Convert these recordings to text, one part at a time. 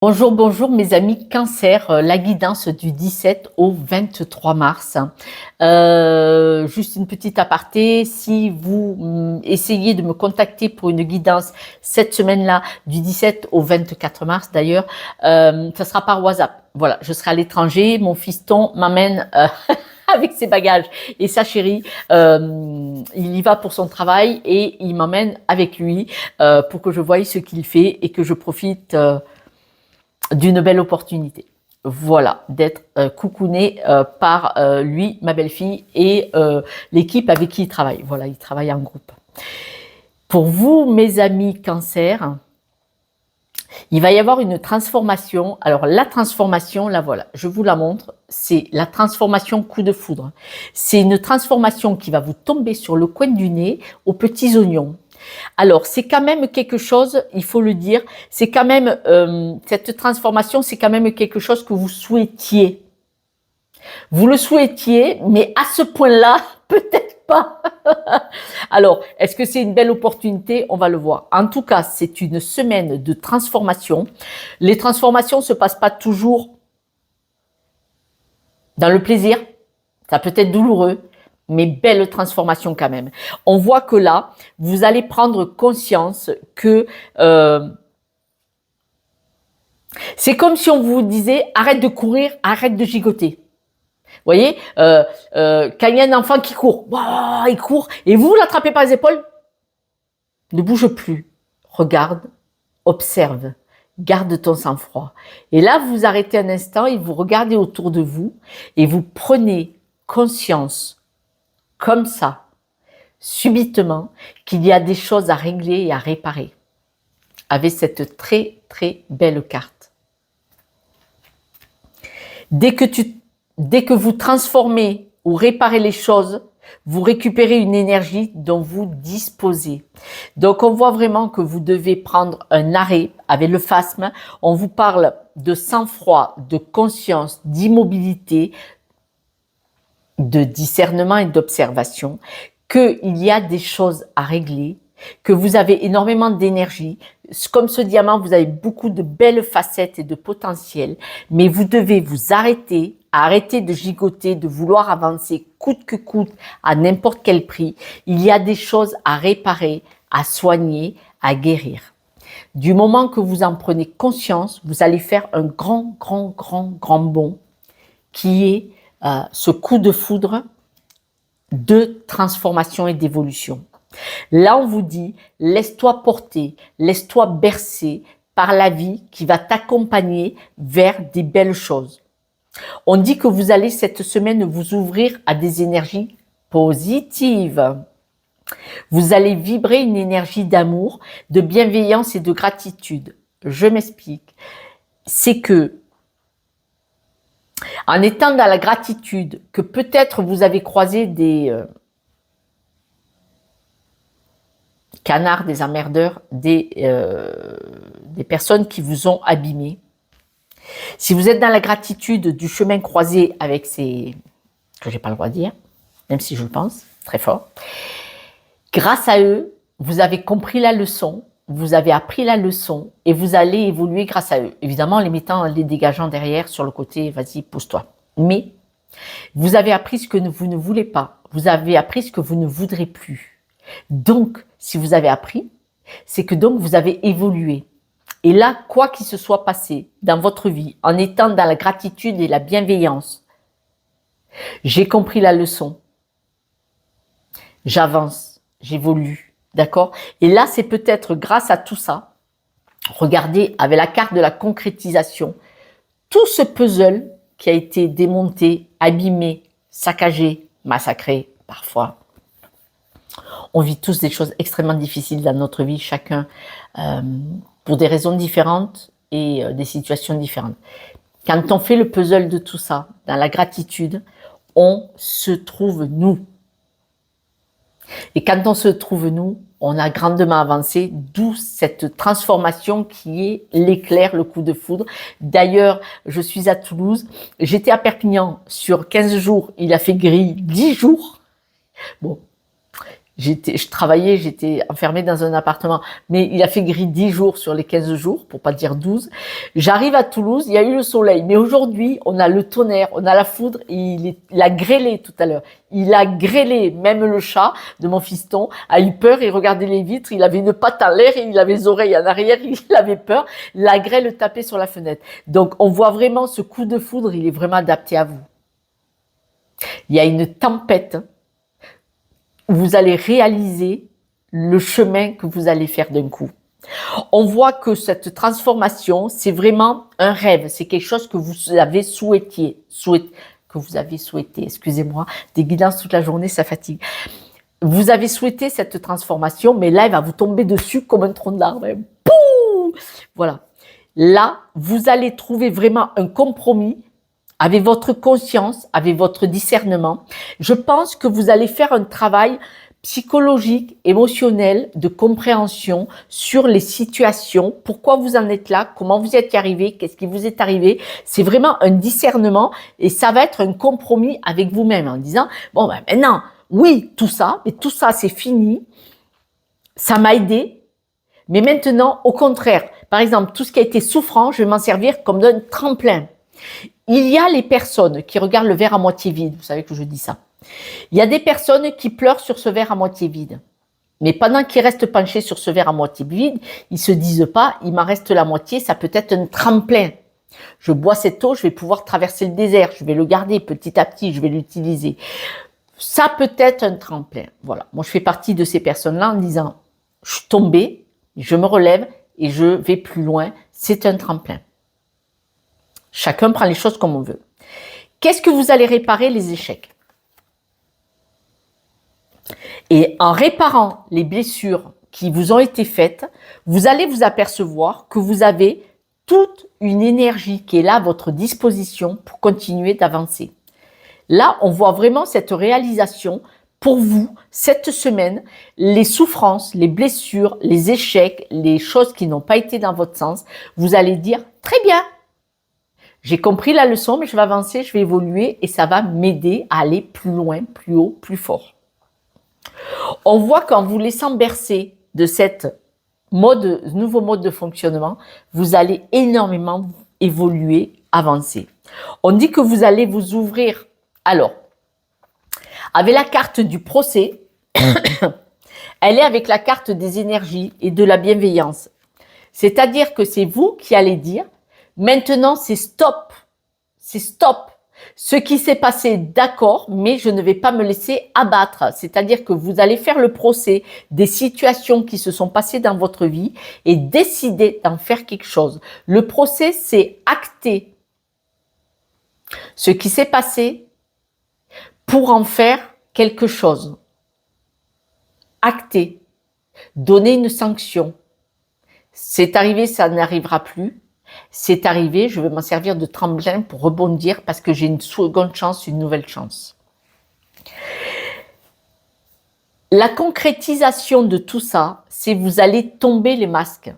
Bonjour, bonjour mes amis Cancer, la guidance du 17 au 23 mars. Juste une petite aparté, si vous essayez de me contacter pour une guidance cette semaine-là, du 17 au 24 mars d'ailleurs, ça sera par WhatsApp. Voilà, je serai à l'étranger, mon fiston m'amène avec ses bagages et sa chérie, il y va pour son travail et il m'emmène avec lui pour que je voie ce qu'il fait et que je profite d'une belle opportunité. Voilà, d'être coucouné par lui, ma belle-fille et l'équipe avec qui il travaille. Voilà, il travaille en groupe. Pour vous, mes amis Cancer, il va y avoir une transformation. Alors la transformation, là voilà, je vous la montre, c'est la transformation coup de foudre. C'est une transformation qui va vous tomber sur le coin du nez aux petits oignons. Alors, c'est quand même quelque chose, il faut le dire, c'est quand même, cette transformation, c'est quand même quelque chose que vous souhaitiez. Vous le souhaitiez, mais à ce point-là, peut-être pas. Alors, est-ce que c'est une belle opportunité? On va le voir. En tout cas, c'est une semaine de transformation. Les transformations ne se passent pas toujours dans le plaisir. Ça peut être douloureux, mais belle transformation quand même. On voit que là, vous allez prendre conscience que c'est comme si on vous disait arrête de courir, arrête de gigoter. Vous voyez, quand il y a un enfant qui court, wow, il court, et vous l'attrapez par les épaules, ne bouge plus, regarde, observe, garde ton sang-froid. Et là, vous arrêtez un instant et vous regardez autour de vous et vous prenez conscience, comme ça, subitement, qu'il y a des choses à régler et à réparer avec cette très très belle carte. Dès que vous transformez ou réparez les choses, vous récupérez une énergie dont vous disposez. Donc on voit vraiment que vous devez prendre un arrêt avec le phasme. On vous parle de sang-froid, de conscience, d'immobilité, de discernement et d'observation, qu'il y a des choses à régler, que vous avez énormément d'énergie. Comme ce diamant, vous avez beaucoup de belles facettes et de potentiel, mais vous devez vous arrêter de gigoter, de vouloir avancer coûte que coûte, à n'importe quel prix. Il y a des choses à réparer, à soigner, à guérir. Du moment que vous en prenez conscience, vous allez faire un grand bond qui est ce coup de foudre de transformation et d'évolution. Là, on vous dit, laisse-toi porter, laisse-toi bercer par la vie qui va t'accompagner vers des belles choses. On dit que vous allez cette semaine vous ouvrir à des énergies positives. Vous allez vibrer une énergie d'amour, de bienveillance et de gratitude. Je m'explique. C'est que en étant dans la gratitude, que peut-être vous avez croisé des canards, des emmerdeurs, des personnes qui vous ont abîmé. Si vous êtes dans la gratitude du chemin croisé avec ces, que j'ai pas le droit de dire, même si je le pense, très fort, grâce à eux, vous avez compris la leçon, vous avez appris la leçon et vous allez évoluer grâce à eux. Évidemment, en les dégageant derrière sur le côté, vas-y, pousse-toi. Mais vous avez appris ce que vous ne voulez pas. Vous avez appris ce que vous ne voudrez plus. Donc, si vous avez appris, c'est que donc vous avez évolué. Et là, quoi qu'il se soit passé dans votre vie, en étant dans la gratitude et la bienveillance, j'ai compris la leçon. J'avance, j'évolue, d'accord? Et là, c'est peut-être grâce à tout ça, regardez avec la carte de la concrétisation, tout ce puzzle qui a été démonté, abîmé, saccagé, massacré parfois. On vit tous des choses extrêmement difficiles dans notre vie, chacun pour des raisons différentes et des situations différentes. Quand on fait le puzzle de tout ça, dans la gratitude, on se trouve nous. Et quand on se trouve nous, on a grandement avancé, d'où cette transformation qui est l'éclair, le coup de foudre. D'ailleurs, je suis à Toulouse, j'étais à Perpignan sur 15 jours, il a fait gris 10 jours. Bon, je travaillais, j'étais enfermée dans un appartement, mais il a fait gris 10 jours sur les 15 jours, pour pas dire 12. J'arrive à Toulouse, il y a eu le soleil, mais aujourd'hui, on a le tonnerre, on a la foudre, et il a grêlé tout à l'heure. Il a grêlé, même le chat de mon fiston a eu peur, il regardait les vitres, il avait une patte en l'air, et il avait les oreilles en arrière, il avait peur. La grêle tapait sur la fenêtre. Donc, on voit vraiment ce coup de foudre, il est vraiment adapté à vous. Il y a une tempête où vous allez réaliser le chemin que vous allez faire d'un coup. On voit que cette transformation, c'est vraiment un rêve, c'est quelque chose que vous avez souhaité, excusez-moi, des guidances toute la journée, ça fatigue. Vous avez souhaité cette transformation, mais là, elle va vous tomber dessus comme un tronc d'arbre. Pouh! Voilà. Là, vous allez trouver vraiment un compromis avec votre conscience, avec votre discernement. Je pense que vous allez faire un travail psychologique, émotionnel, de compréhension sur les situations, pourquoi vous en êtes là, comment vous êtes arrivé, qu'est-ce qui vous est arrivé. C'est vraiment un discernement et ça va être un compromis avec vous-même en disant, bon ben maintenant, oui, tout ça, mais tout ça c'est fini, ça m'a aidé, mais maintenant, au contraire, par exemple, tout ce qui a été souffrant, je vais m'en servir comme d'un tremplin. Il y a les personnes qui regardent le verre à moitié vide, vous savez que je dis ça. Il y a des personnes qui pleurent sur ce verre à moitié vide. Mais pendant qu'ils restent penchés sur ce verre à moitié vide, ils se disent pas, il m'en reste la moitié, ça peut être un tremplin. Je bois cette eau, je vais pouvoir traverser le désert, je vais le garder petit à petit, je vais l'utiliser. Ça peut être un tremplin. Voilà. Moi, je fais partie de ces personnes-là en disant, je suis tombée, je me relève et je vais plus loin. C'est un tremplin. Chacun prend les choses comme on veut. Qu'est-ce que vous allez réparer? Les échecs. Et en réparant les blessures qui vous ont été faites, vous allez vous apercevoir que vous avez toute une énergie qui est là à votre disposition pour continuer d'avancer. Là, on voit vraiment cette réalisation pour vous, cette semaine, les souffrances, les blessures, les échecs, les choses qui n'ont pas été dans votre sens, vous allez dire « Très bien, j'ai compris la leçon, mais je vais avancer, je vais évoluer et ça va m'aider à aller plus loin, plus haut, plus fort. » On voit qu'en vous laissant bercer de cette nouveau mode de fonctionnement, vous allez énormément évoluer, avancer. On dit que vous allez vous ouvrir. Alors, avec la carte du procès, elle est avec la carte des énergies et de la bienveillance. C'est-à-dire que c'est vous qui allez dire, maintenant c'est stop, c'est stop. Ce qui s'est passé, d'accord, mais je ne vais pas me laisser abattre. C'est-à-dire que vous allez faire le procès des situations qui se sont passées dans votre vie et décider d'en faire quelque chose. Le procès, c'est acter ce qui s'est passé pour en faire quelque chose. Acter, donner une sanction. C'est arrivé, ça n'arrivera plus. C'est arrivé, je vais m'en servir de tremplin pour rebondir parce que j'ai une seconde chance, une nouvelle chance. La concrétisation de tout ça, c'est vous allez tomber les masques.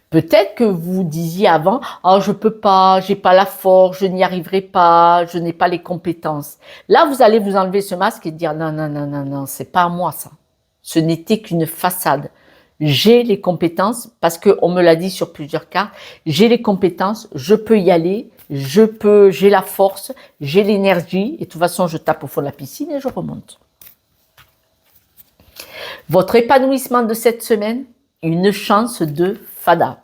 Peut-être que vous disiez avant, oh, je peux pas, j'ai pas la force, je n'y arriverai pas, je n'ai pas les compétences. Là, vous allez vous enlever ce masque et dire non, non, non, non, non, c'est pas à moi ça. Ce n'était qu'une façade. J'ai les compétences parce qu'on me l'a dit sur plusieurs cartes. J'ai les compétences, je peux y aller, j'ai la force, j'ai l'énergie et de toute façon, je tape au fond de la piscine et je remonte. Votre épanouissement de cette semaine, une chance de fada.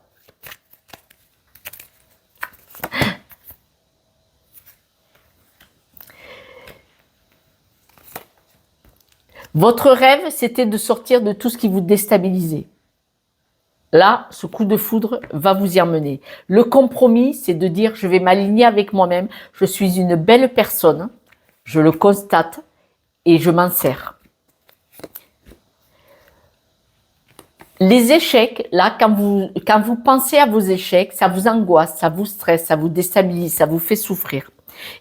Votre rêve, c'était de sortir de tout ce qui vous déstabilisait. Là, ce coup de foudre va vous y emmener. Le compromis, c'est de dire, je vais m'aligner avec moi-même, je suis une belle personne, je le constate et je m'en sers. Les échecs, là, quand vous pensez à vos échecs, ça vous angoisse, ça vous stresse, ça vous déstabilise, ça vous fait souffrir.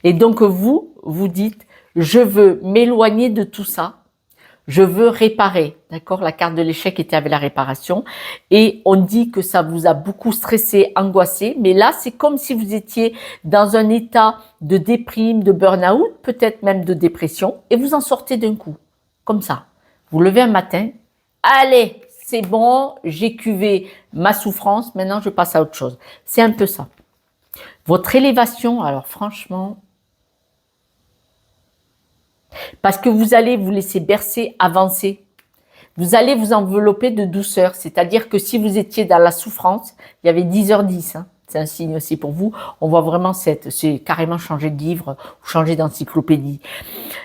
Et donc vous dites, je veux m'éloigner de tout ça, je veux réparer. D'accord? La carte de l'échec était avec la réparation. Et on dit que ça vous a beaucoup stressé, angoissé. Mais là, c'est comme si vous étiez dans un état de déprime, de burn-out, peut-être même de dépression. Et vous en sortez d'un coup. Comme ça. Vous levez un matin, allez, c'est bon, j'ai cuvé ma souffrance, maintenant je passe à autre chose. C'est un peu ça. Votre élévation, alors franchement, parce que vous allez vous laisser bercer, avancer. Vous allez vous envelopper de douceur, c'est-à-dire que si vous étiez dans la souffrance, il y avait 10h10, hein, c'est un signe aussi pour vous, on voit vraiment c'est carrément changer de livre ou changer d'encyclopédie.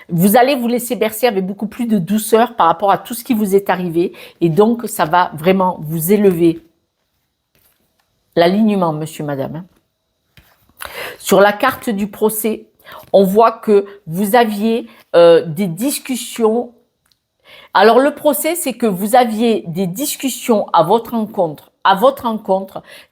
Vous allez vous laisser bercer avec beaucoup plus de douceur par rapport à tout ce qui vous est arrivé et donc ça va vraiment vous élever. L'alignement, monsieur, madame. Sur la carte du procès, on voit que vous aviez des discussions. Alors le procès, c'est que vous aviez des discussions à votre encontre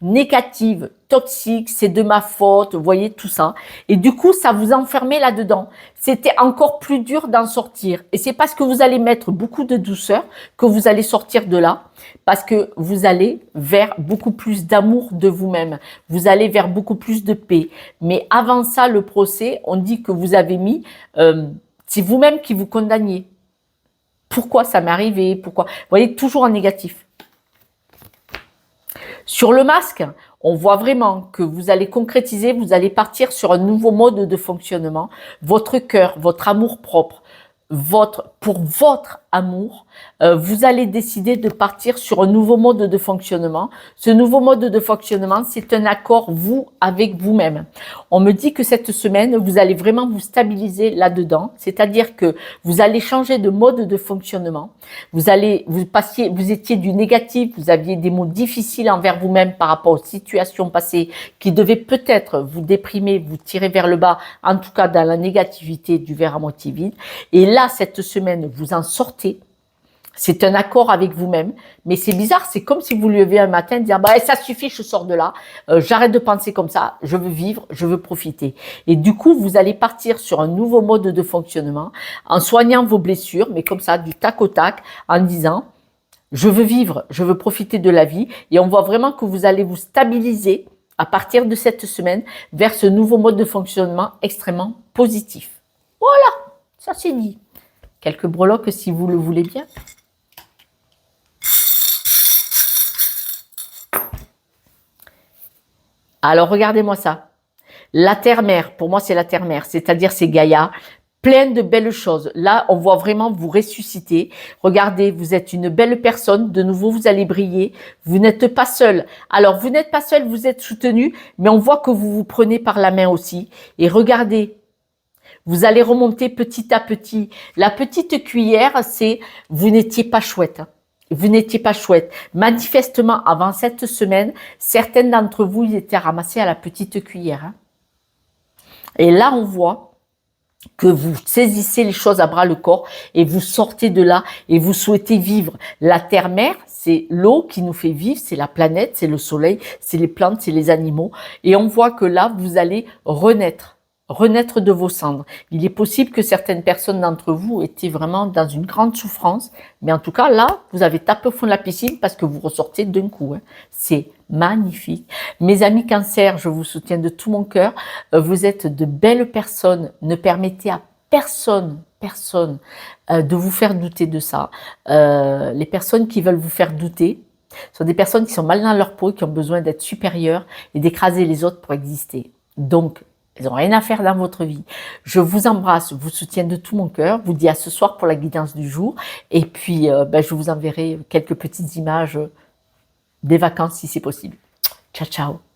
négatives, toxiques, c'est de ma faute, vous voyez tout ça. Et du coup, ça vous enfermait là-dedans. C'était encore plus dur d'en sortir. Et c'est parce que vous allez mettre beaucoup de douceur que vous allez sortir de là, parce que vous allez vers beaucoup plus d'amour de vous-même. Vous allez vers beaucoup plus de paix. Mais avant ça, le procès, on dit que vous avez mis, c'est vous-même qui vous condamniez. Pourquoi ça m'est arrivé? Pourquoi? Vous voyez, toujours en négatif. Sur le masque, on voit vraiment que vous allez concrétiser, vous allez partir sur un nouveau mode de fonctionnement. Votre cœur, votre amour propre, pour votre amour, vous allez décider de partir sur un nouveau mode de fonctionnement. Ce nouveau mode de fonctionnement, c'est un accord, vous, avec vous-même. On me dit que cette semaine, vous allez vraiment vous stabiliser là-dedans, c'est-à-dire que vous allez changer de mode de fonctionnement. Vous étiez du négatif, vous aviez des mots difficiles envers vous-même par rapport aux situations passées qui devaient peut-être vous déprimer, vous tirer vers le bas, en tout cas dans la négativité du verre à moitié vide. Et là, cette semaine, vous en sortez. C'est un accord avec vous-même, mais c'est bizarre, c'est comme si vous levez un matin et dire bah, ça suffit, je sors de là, j'arrête de penser comme ça, je veux vivre, je veux profiter. Et du coup, vous allez partir sur un nouveau mode de fonctionnement en soignant vos blessures, mais comme ça, du tac au tac, en disant je veux vivre, je veux profiter de la vie. Et on voit vraiment que vous allez vous stabiliser à partir de cette semaine vers ce nouveau mode de fonctionnement extrêmement positif. Voilà, ça c'est dit. Quelques breloques si vous le voulez bien. Alors, regardez-moi ça. La terre-mère, pour moi, c'est la terre-mère, c'est-à-dire c'est Gaïa, plein de belles choses. Là, on voit vraiment vous ressusciter. Regardez, vous êtes une belle personne. De nouveau, vous allez briller. Vous n'êtes pas seul. Alors, vous n'êtes pas seul, vous êtes soutenu, mais on voit que vous vous prenez par la main aussi. Et regardez, vous allez remonter petit à petit. La petite cuillère, c'est vous n'étiez pas chouette. Vous n'étiez pas chouette. Manifestement, avant cette semaine, certaines d'entre vous, ils étaient ramassés à la petite cuillère. Et là, on voit que vous saisissez les choses à bras le corps et vous sortez de là et vous souhaitez vivre. La terre-mère, c'est l'eau qui nous fait vivre, c'est la planète, c'est le soleil, c'est les plantes, c'est les animaux. Et on voit que là, vous allez renaître de vos cendres. Il est possible que certaines personnes d'entre vous étaient vraiment dans une grande souffrance, mais en tout cas, là, vous avez tapé au fond de la piscine parce que vous ressortez d'un coup. C'est magnifique. Mes amis cancer, je vous soutiens de tout mon cœur. Vous êtes de belles personnes. Ne permettez à personne de vous faire douter de ça. Les personnes qui veulent vous faire douter sont des personnes qui sont mal dans leur peau, qui ont besoin d'être supérieures et d'écraser les autres pour exister. Donc, ils n'ont rien à faire dans votre vie. Je vous embrasse, vous soutiens de tout mon cœur, vous dis à ce soir pour la guidance du jour. Et puis, je vous enverrai quelques petites images des vacances si c'est possible. Ciao, ciao.